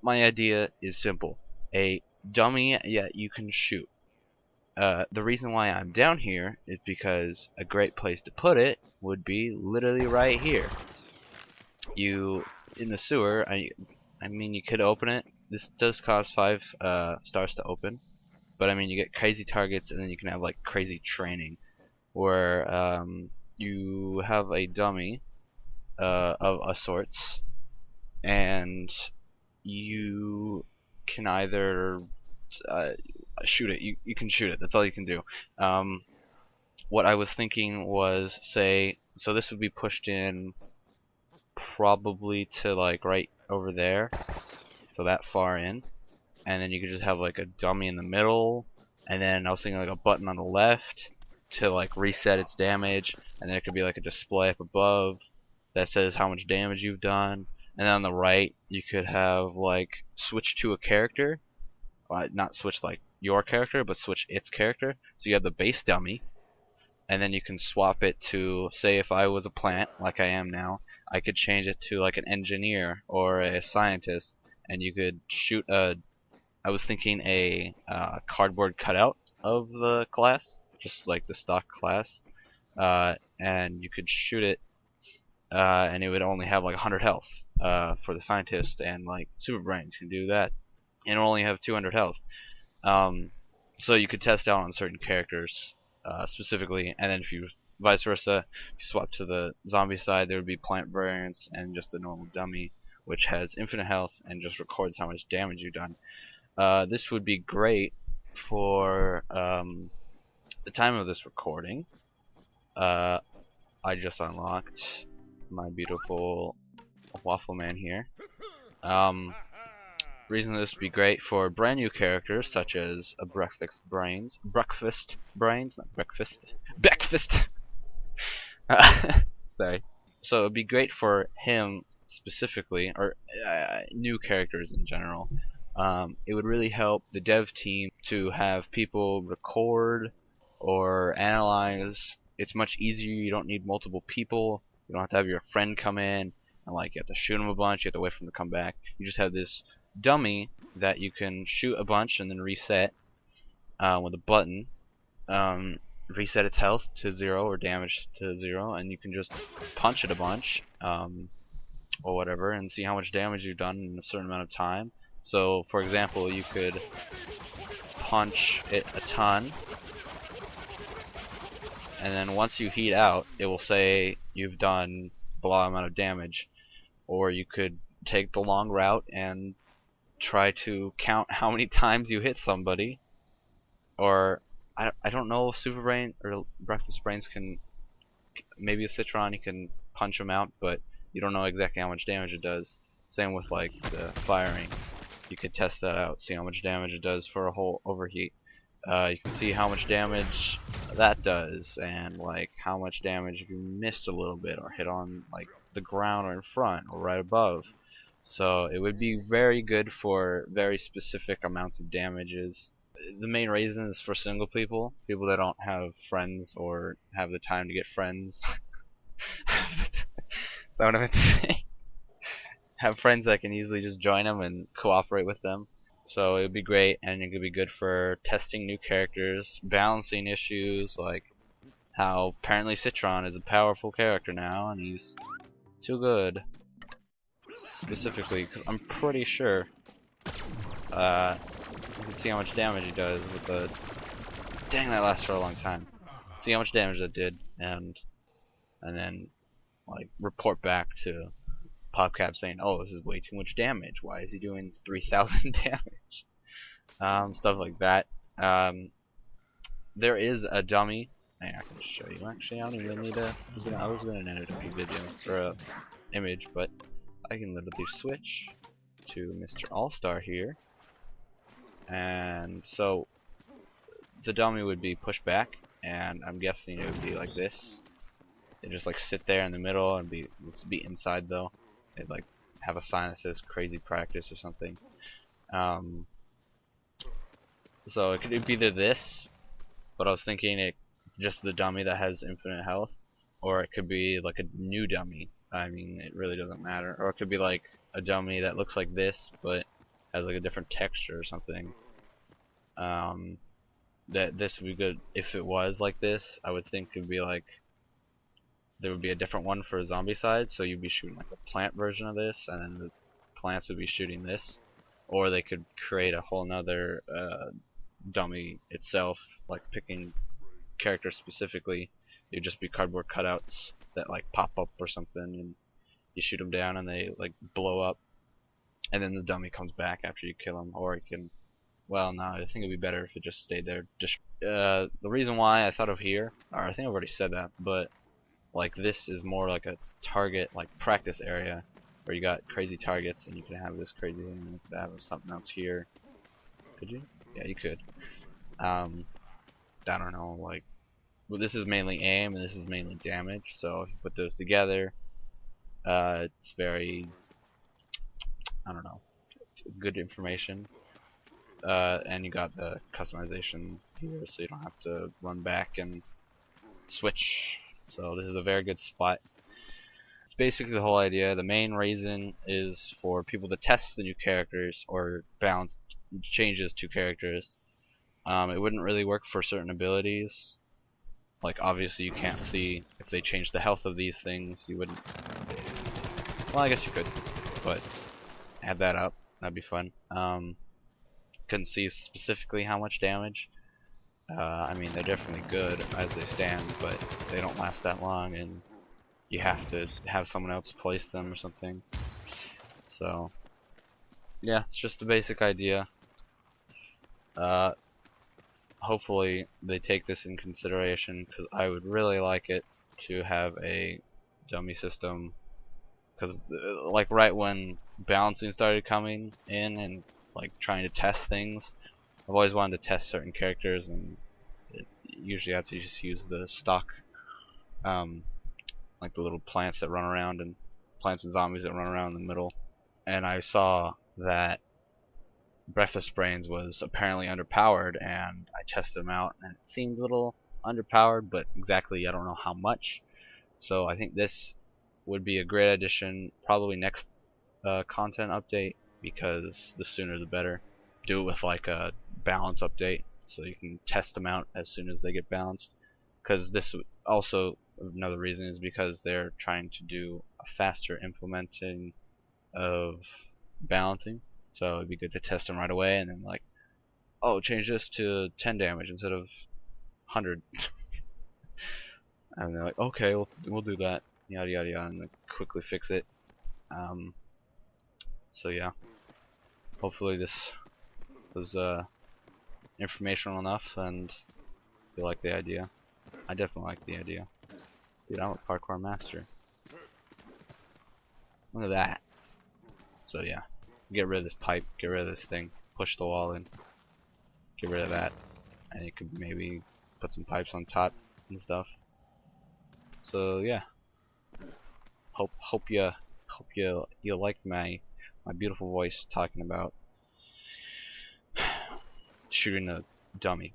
my idea is simple: a dummy yet you can shoot. The reason why I'm down here is because a great place to put it would be literally right here. You in the sewer. I mean, you could open it. This does cost 5 stars to open, but I mean, you get crazy targets, and then you can have like crazy training, where you have a dummy of a sorts, and you can either shoot it. You can shoot it. That's all you can do. What I was thinking was, say, so this would be pushed in probably to like right over there, so that far in, and then you could just have like a dummy in the middle, and then I was thinking like a button on the left to like reset its damage, and then it could be like a display up above that says how much damage you've done, and then on the right you could have like switch to a character, not switch like your character, but switch its character. So you have the base dummy, and then you can swap it to, say if I was a plant like I am now, I could change it to like an engineer or a scientist, and you could shoot a, I was thinking a cardboard cutout of the class, just like the stock class, and you could shoot it, and it would only have like 100 health for the scientist, and like Super Brains can do that, and only have 200 health. So you could test out on certain characters specifically, and then if you vice versa, if you swap to the zombie side, there would be plant variants and just a normal dummy, which has infinite health and just records how much damage you've done. This would be great for the time of this recording. I just unlocked my beautiful Waffle Man here. Reason this would be great for brand new characters such as a breakfast brains, not breakfast. Sorry. So it'd be great for him specifically, or new characters in general. It would really help the dev team to have people record or analyze. It's much easier. You don't need multiple people. You don't have to have your friend come in and like you have to shoot him a bunch. You have to wait for him to come back. You just have this dummy that you can shoot a bunch and then reset with a button. Reset its health to 0 or damage to 0, and you can just punch it a bunch or whatever and see how much damage you've done in a certain amount of time. So for example, you could punch it a ton, and then once you heat out, it will say you've done blah amount of damage. Or you could take the long route and try to count how many times you hit somebody. Or I don't know if Super Brain or Breakfast Brains can, maybe a Citron you can punch them out, but you don't know exactly how much damage it does. Same with like the firing. You could test that out, see how much damage it does for a whole overheat. You can see how much damage that does, and like how much damage if you missed a little bit or hit on like the ground or in front or right above. So it would be very good for very specific amounts of damages. The main reason is for single people that don't have friends or have the time to get friends. That's what I meant to say. Have friends that can easily just join them and cooperate with them. So it would be great, and it could be good for testing new characters, balancing issues, like how apparently Citron is a powerful character now, and he's too good. Specifically, because I'm pretty sure you can see how much damage he does with the. Dang, that lasts for a long time. See how much damage that did, and then like report back to PopCap saying, "Oh, this is way too much damage. Why is he doing 3,000 damage?" Stuff like that. There is a dummy. I can show you. Actually, I don't even need a. I was gonna edit a video or a image, but I can literally switch to Mr. All-Star here, and so the dummy would be pushed back, and I'm guessing it would be like this. It just like sit there in the middle and let's be inside though. They'd like have a sign that says crazy practice or something. So it could be either this, but I was thinking it just the dummy that has infinite health, or it could be like a new dummy. I mean, it really doesn't matter. Or it could be like a dummy that looks like this, but has like a different texture or something. That this would be good if it was like this. I would think it would be like there would be a different one for a zombie side, so you'd be shooting like a plant version of this, and then the plants would be shooting this, or they could create a whole nother dummy itself, like picking characters specifically. It'd just be cardboard cutouts that like pop up or something, and you shoot them down and they like blow up, and then the dummy comes back after you kill him, or it can. Well, no, I think it'd be better if it just stayed there. Just the reason why I thought of here, or I think I've already said that, but like this is more like a target, like practice area, where you got crazy targets, and you can have this crazy thing, and you could have something else here. Could you? Yeah, you could. I don't know, like, well, this is mainly aim, and this is mainly damage. So if you put those together, it's very, I don't know, good information. And you got the customization here, so you don't have to run back and switch. So this is a very good spot. It's basically the whole idea. The main reason is for people to test the new characters or balance changes to characters. It wouldn't really work for certain abilities. Like obviously you can't see if they change the health of these things. You wouldn't. Well, I guess you could, but add that up. That'd be fun. Couldn't see specifically how much damage. I mean, they're definitely good as they stand, but they don't last that long, and you have to have someone else place them or something. So, yeah, it's just a basic idea. Hopefully they take this in consideration, because I would really like it to have a dummy system. Because, like, right when balancing started coming in and like trying to test things, I've always wanted to test certain characters, and usually I have to just use the stock, like the little plants that run around, and plants and zombies that run around in the middle. And I saw that Breathless Brains was apparently underpowered, and I tested them out, and it seemed a little underpowered, but exactly I don't know how much. So I think this would be a great addition, probably next content update, because the sooner the better. Do it with like a balance update, so you can test them out as soon as they get balanced. Because this also, another reason is because they're trying to do a faster implementing of balancing. So it'd be good to test them right away, and then like, oh, change this to 10 damage instead of 100. And they're like, okay, we'll do that. Yada yada yada, and then quickly fix it. So yeah, hopefully this was informational enough, and you like the idea. I definitely like the idea. Dude, I'm a parkour master. Look at that. So yeah, get rid of this pipe, get rid of this thing, push the wall in, get rid of that, and you could maybe put some pipes on top and stuff. So yeah, hope you liked my beautiful voice talking about shooting a dummy.